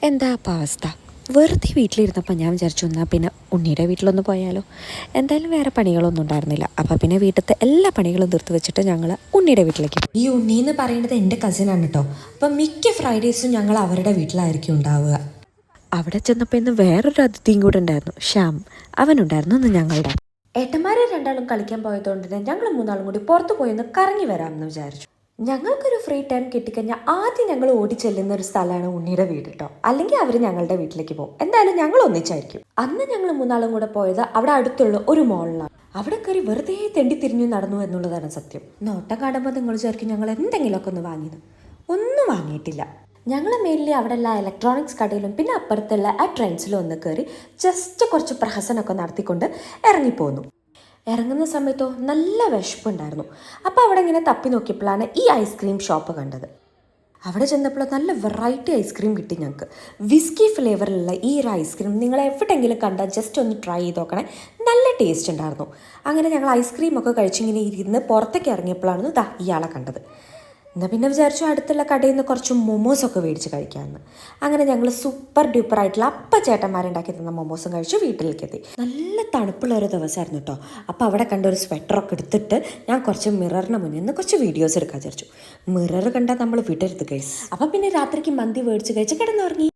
എന്താ അപ്പം അവസ്ഥ? വെറുതെ വീട്ടിലിരുന്നപ്പോൾ ഞാൻ വിചാരിച്ചു എന്നാൽ പിന്നെ ഉണ്ണിയുടെ വീട്ടിലൊന്ന് പോയാലോ. എന്തായാലും വേറെ പണികളൊന്നും ഉണ്ടായിരുന്നില്ല. അപ്പോൾ പിന്നെ വീട്ടിലത്തെ എല്ലാ പണികളും തീർത്ത് വെച്ചിട്ട് ഞങ്ങൾ ഉണ്ണിയുടെ വീട്ടിലേക്ക് പോയി. ഈ ഉണ്ണി എന്ന് പറയുന്നത് എൻ്റെ കസിനാണ് കേട്ടോ. അപ്പം മിക്ക ഫ്രൈഡേയ്സും ഞങ്ങൾ അവരുടെ വീട്ടിലായിരിക്കും ഉണ്ടാവുക. അവിടെ ചെന്നപ്പോൾ ഇന്ന് വേറൊരു അതിഥിയും കൂടെ ഉണ്ടായിരുന്നു, ശ്യാം. അവനുണ്ടായിരുന്നു ഇന്ന് ഞങ്ങളുടെ. ഏട്ടന്മാരെ രണ്ടാളും കളിക്കാൻ പോയതുകൊണ്ട് തന്നെ ഞങ്ങൾ മൂന്നാളും കൂടി പുറത്ത് പോയി ഒന്ന് കറങ്ങി വരാമെന്ന് വിചാരിച്ചു. ഞങ്ങൾക്കൊരു ഫ്രീ ടൈം കിട്ടിക്കഴിഞ്ഞാൽ ആദ്യം ഞങ്ങൾ ഓടിച്ചെല്ലുന്ന ഒരു സ്ഥലമാണ് ഉണ്ണിയുടെ വീട് കേട്ടോ. അല്ലെങ്കിൽ അവർ ഞങ്ങളുടെ വീട്ടിലേക്ക് പോകും. എന്തായാലും ഞങ്ങൾ ഒന്നിച്ചായിരിക്കും. അന്ന് ഞങ്ങൾ മൂന്നാളും കൂടെ പോയത് അവിടെ അടുത്തുള്ള ഒരു മോളിലാണ്. അവിടെ കയറി വെറുതെ തെണ്ടി തിരിഞ്ഞു നടന്നു എന്നുള്ളതാണ് സത്യം. നോട്ടം കാണുമ്പോൾ നിങ്ങൾ വിചാരിക്കും ഞങ്ങൾ എന്തെങ്കിലുമൊക്കെ ഒന്ന് വാങ്ങിയത്. ഒന്നും വാങ്ങിയിട്ടില്ല. ഞങ്ങൾ മെയിൻലി അവിടെയുള്ള ഇലക്ട്രോണിക്സ് കടയിലും പിന്നെ അപ്പുറത്തുള്ള ആ ട്രെൻഡ്സിലും ഒന്ന് കയറി ജസ്റ്റ് കുറച്ച് പ്രഹസനമൊക്കെ നടത്തിക്കൊണ്ട് ഇറങ്ങിപ്പോന്നു. ഇറങ്ങുന്ന സമയത്തോ നല്ല വിശപ്പുണ്ടായിരുന്നു. അപ്പോൾ അവിടെ ഇങ്ങനെ തപ്പി നോക്കിയപ്പോഴാണ് ഈ ഐസ്ക്രീം ഷോപ്പ് കണ്ടത്. അവിടെ ചെന്നപ്പോൾ നല്ല വെറൈറ്റി ഐസ്ക്രീം കിട്ടി ഞങ്ങൾക്ക്. വിസ്കി ഫ്ലേവറിലുള്ള ഈ ഒരു ഐസ്ക്രീം നിങ്ങൾ എവിടെയെങ്കിലും കണ്ടാൽ ജസ്റ്റ് ഒന്ന് ട്രൈ ചെയ്ത് നോക്കണേ. നല്ല ടേസ്റ്റ് ഉണ്ടായിരുന്നു. അങ്ങനെ ഞങ്ങൾ ഐസ്ക്രീമൊക്കെ കഴിച്ചിങ്ങനെ ഇരുന്ന് പുറത്തേക്ക് ഇറങ്ങിയപ്പോഴാണ് ഇയാളെ കണ്ടത്. എന്നാൽ പിന്നെ വിചാരിച്ചു അടുത്തുള്ള കടയിൽ നിന്ന് കുറച്ച് മൊമോസൊക്കെ മേടിച്ച് കഴിക്കാമെന്ന്. അങ്ങനെ ഞങ്ങൾ സൂപ്പർ ഡ്യൂപ്പർ ആയിട്ടുള്ള ചേട്ടന്മാരുണ്ടാക്കി തന്ന മൊമോസും കഴിച്ചു വീട്ടിലേക്ക് എത്തി. നല്ല തണുപ്പുള്ള ഒരു ദിവസമായിരുന്നു കേട്ടോ. അപ്പോൾ അവിടെ കണ്ട ഒരു സ്വെറ്ററൊക്കെ എടുത്തിട്ട് ഞാൻ കുറച്ച് മിററിന് മുന്നിൽ നിന്ന് കുറച്ച് വീഡിയോസ് എടുക്കാൻ വിചാരിച്ചു. മിറർ കണ്ടാൽ നമ്മൾ വിടരുത് ഗൈസ്. അപ്പം പിന്നെ രാത്രിക്ക് മന്തി മേടിച്ച് കഴിച്ച് കിടന്നുറങ്ങി.